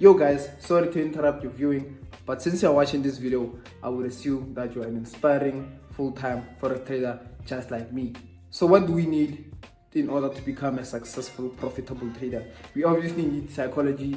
Yo guys, sorry to interrupt your viewing, but since you're watching this video, I would assume that you're an inspiring full-time forex trader just like me. So what do we need in order to become a successful, profitable trader? We obviously need psychology,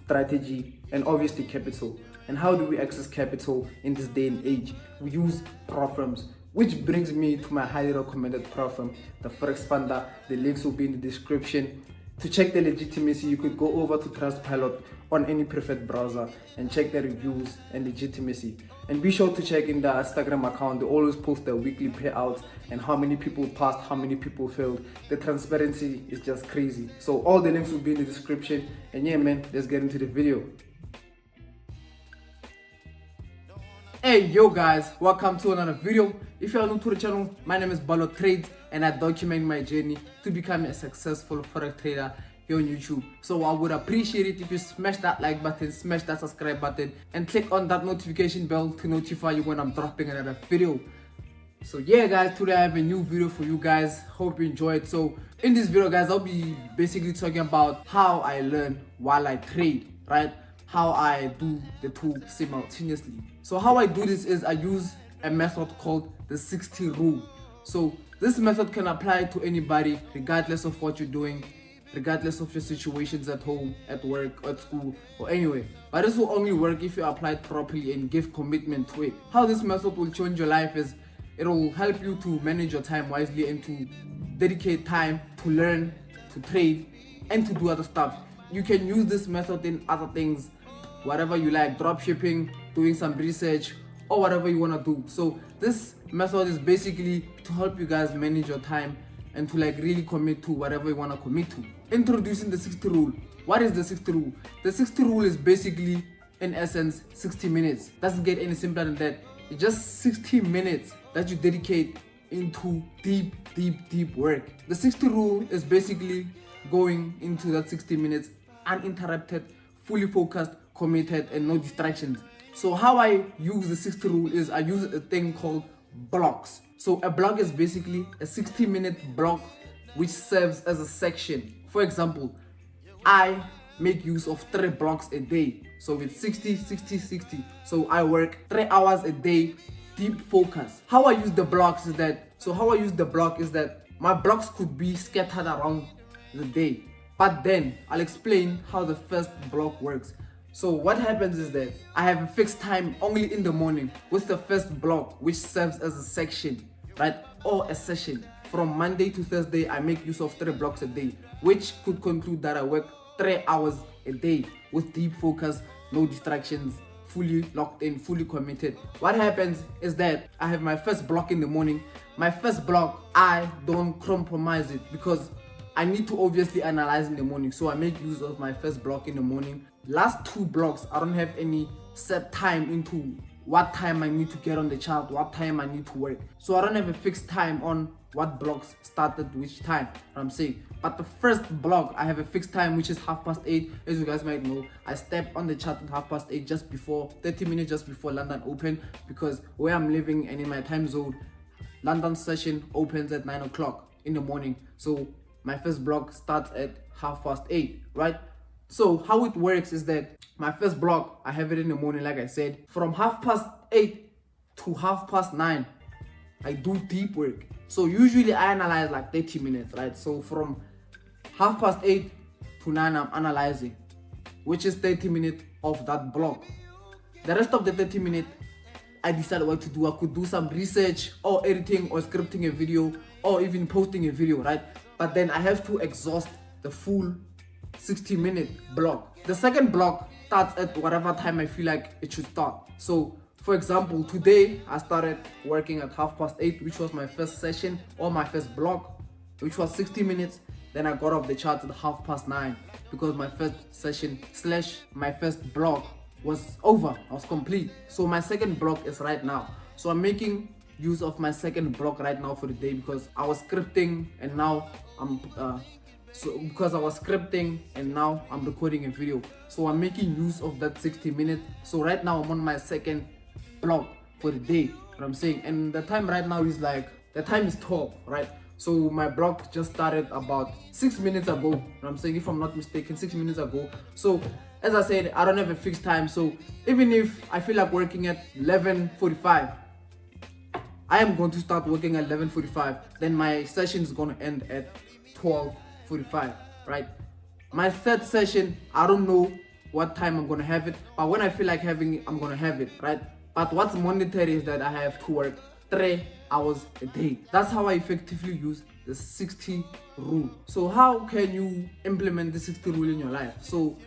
strategy, and obviously capital. And how do we access capital in this day and age? We use prop firms, which brings me to my highly recommended prop firm, the Forex Funder. The links will be in the description. To check the legitimacy, you could go over to Trustpilot on any preferred browser and check the reviews and legitimacy. And be sure to check in the Instagram account. They always post their weekly payouts and how many people passed, how many people failed. The transparency is just crazy. So all the links will be in the description. And yeah man, let's get into the video. Hey yo guys, welcome to another video. If you are new to the channel, my name is Ballo.trades and I document my journey to become a successful forex trader here on YouTube. So I would appreciate it if you smash that like button, smash that subscribe button, and click on that notification bell to notify you when I'm dropping another video. So yeah guys, today I have a new video for you guys. Hope you enjoy it. So in this video guys, I'll be basically talking about how I learn while I trade, right? How I do the two simultaneously. So how I do this is I use a method called the 60 rule. So this method can apply to anybody regardless of what you're doing, regardless of your situations at home, at work, at school, or anywhere. But this will only work if you apply it properly and give commitment to it. How this method will change your life is it will help you to manage your time wisely and to dedicate time to learn, to trade, and to do other stuff. You can use this method in other things, whatever you like, drop shipping, doing some research, or whatever you want to do. So this method is basically to help you guys manage your time and to like really commit to whatever you want to commit to. Introducing the 60 rule. What is the 60 rule? The 60 rule is basically, in essence, 60 minutes. Doesn't get any simpler than that. It's just 60 minutes that you dedicate into deep work. The 60 rule is basically going into that 60 minutes uninterrupted, fully focused, committed, and no distractions. So how I use the 60 rule is I use a thing called blocks. So a block is basically a 60-minute block which serves as a section. For example, I make use of 3 blocks a day. So it's 60, 60, 60. So I work 3 hours a day, deep focus. How I use the blocks is that my blocks could be scattered around the day. But then I'll explain how the first block works. So what happens is that I have a fixed time only in the morning with the first block, which serves as a section, right? Or a session. From Monday to Thursday, I make use of 3 blocks a day, which could conclude that I work 3 hours a day with deep focus, no distractions, fully locked in, fully committed. What happens is that I have my first block in the morning. My first block, I don't compromise it because I need to obviously analyze in the morning. So I make use of my first block in the morning. Last 2 blocks, I don't have any set time into what time I need to get on the chart, what time I need to work. So I don't have a fixed time on what blocks started which time, I'm saying. But the first block, I have a fixed time, which is 8:30. As you guys might know, I step on the chart at 8:30, just before 30 minutes just before London open, because where I'm living and in my time zone, London session opens at 9 o'clock in the morning. So my first block starts at 8:30, right? So how it works is that my first block, I have it in the morning, like I said. From 8:30 to 9:30, I do deep work. So usually I analyze like 30 minutes, right? So from 8:30 to 9, I'm analyzing, which is 30 minutes of that block. The rest of the 30 minutes, I decide what to do. I could do some research or editing or scripting a video or even posting a video, right? But then I have to exhaust the full 60-minute block. The second block starts at whatever time I feel like it should start. So for example, today I started working at 8:30, which was my first session or my first block, which was 60 minutes. Then I got off the chart at 9:30 because my first session / my first block was over. I was complete. So my second block is right now. So I'm making use of my second block right now for the day because I was scripting and now I'm recording a video. So I'm making use of that 60 minutes. So right now I'm on my second block for the day, what I'm saying. And the time right now is like, the time is 12, right? So my block just started about 6 minutes ago, what I'm saying, if I'm not mistaken, 6 minutes ago. So as I said, I don't have a fixed time. So even if I feel like working at 11:45, I am going to start working at 11:45. Then my session is going to end at 12:45, right? My third session, I don't know what time I'm going to have it, but when I feel like having it, I'm going to have it, right? But what's mandatory is that I have to work 3 hours a day. That's how I effectively use the 60 rule. So how can you implement the 60 rule in your life? So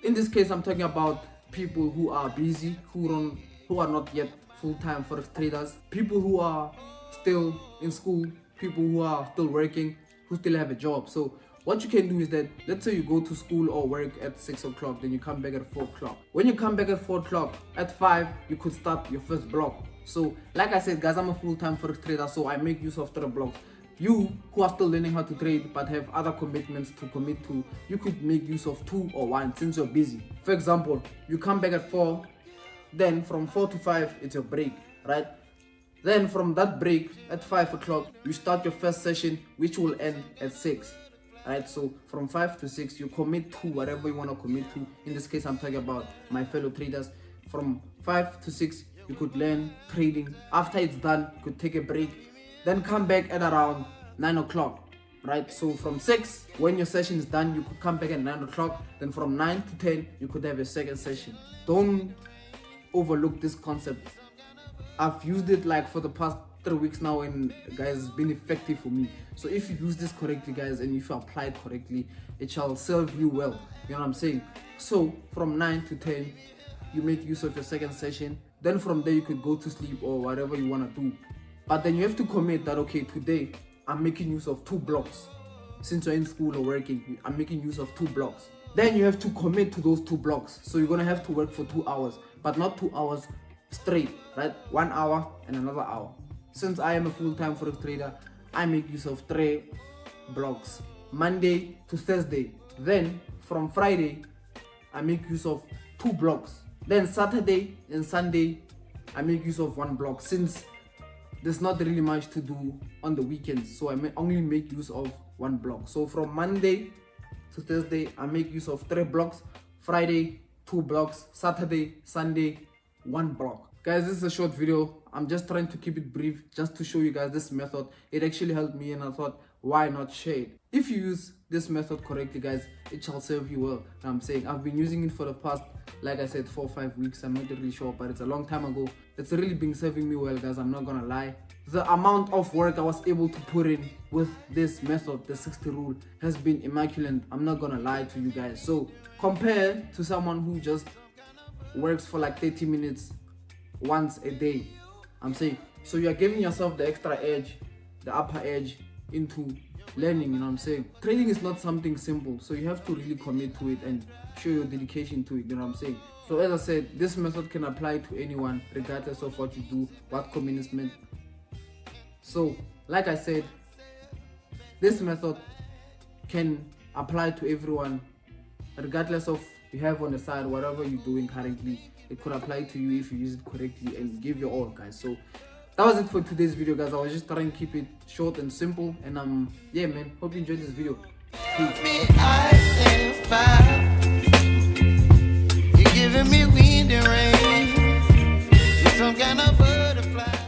in this case, I'm talking about people who are busy, who are not yet full-time forex traders, people who are still in school, people who are still working, who still have a job. So what you can do is that, let's say you go to school or work at 6 o'clock, then you come back at 4 o'clock. When you come back at 4 o'clock, at 5, you could start your first block. So like I said, guys, I'm a full-time forex trader, so I make use of 3 blocks. You who are still learning how to trade but have other commitments to commit to, you could make use of 2 or 1 since you're busy. For example, you come back at 4, then from 4 to 5, it's your break, right? Then from that break, at 5 o'clock, you start your first session, which will end at 6. Right, so from 5 to 6, you commit to whatever you want to commit to. In this case, I'm talking about my fellow traders. From 5 to 6, you could learn trading. After it's done, you could take a break, then come back at around 9 o'clock. Right, so from 6, when your session is done, you could come back at 9 o'clock. Then from 9 to 10, you could have a second session. Don't overlook this concept. I've used it like for the past 3 weeks now, and guys, it's been effective for me. So if you use this correctly, guys, and if you apply it correctly, it shall serve you well. You know what I'm saying? So from 9 to 10, you make use of your second session. Then from there, you could go to sleep or whatever you want to do. But then you have to commit that, okay, today I'm making use of 2 blocks. Since you're in school or working, I'm making use of 2 blocks. Then you have to commit to those 2 blocks. So you're gonna have to work for 2 hours, but not 2 hours straight, right? 1 hour and another hour. Since I am a full-time forex trader, I make use of 3 blocks, Monday to Thursday. Then from Friday, I make use of 2 blocks. Then Saturday and Sunday, I make use of 1 block, since there's not really much to do on the weekends. So I may only make use of 1 block. So from Monday to Thursday, I make use of 3 blocks, Friday 2 blocks, Saturday, Sunday 1 block. Guys, this is a short video. I'm just trying to keep it brief, just to show you guys this method. It actually helped me, and I thought, why not share it? If you use this method correctly, guys, it shall serve you well. I'm saying I've been using it for the past, like I said, 4 or 5 weeks. I'm not really sure, but it's a long time ago. It's really been serving me well, guys. I'm not gonna lie. The amount of work I was able to put in with this method, the 60 rule, has been immaculate. I'm not gonna lie to you guys. So compare to someone who just works for like 30 minutes once a day. I'm saying, so you are giving yourself the extra edge, the upper edge into learning. You know what I'm saying? Trading is not something simple, so you have to really commit to it and show your dedication to it. You know what I'm saying? So as I said, this method can apply to anyone regardless of what you do, what commitment. So like I said, this method can apply to everyone regardless of you have on the side, whatever you're doing currently. It could apply to you if you use it correctly and give your all, guys. So that was it for today's video, guys. I was just trying to keep it short and simple, and yeah, man, hope you enjoyed this video. You're giving me wind and rain, some kind of butterfly.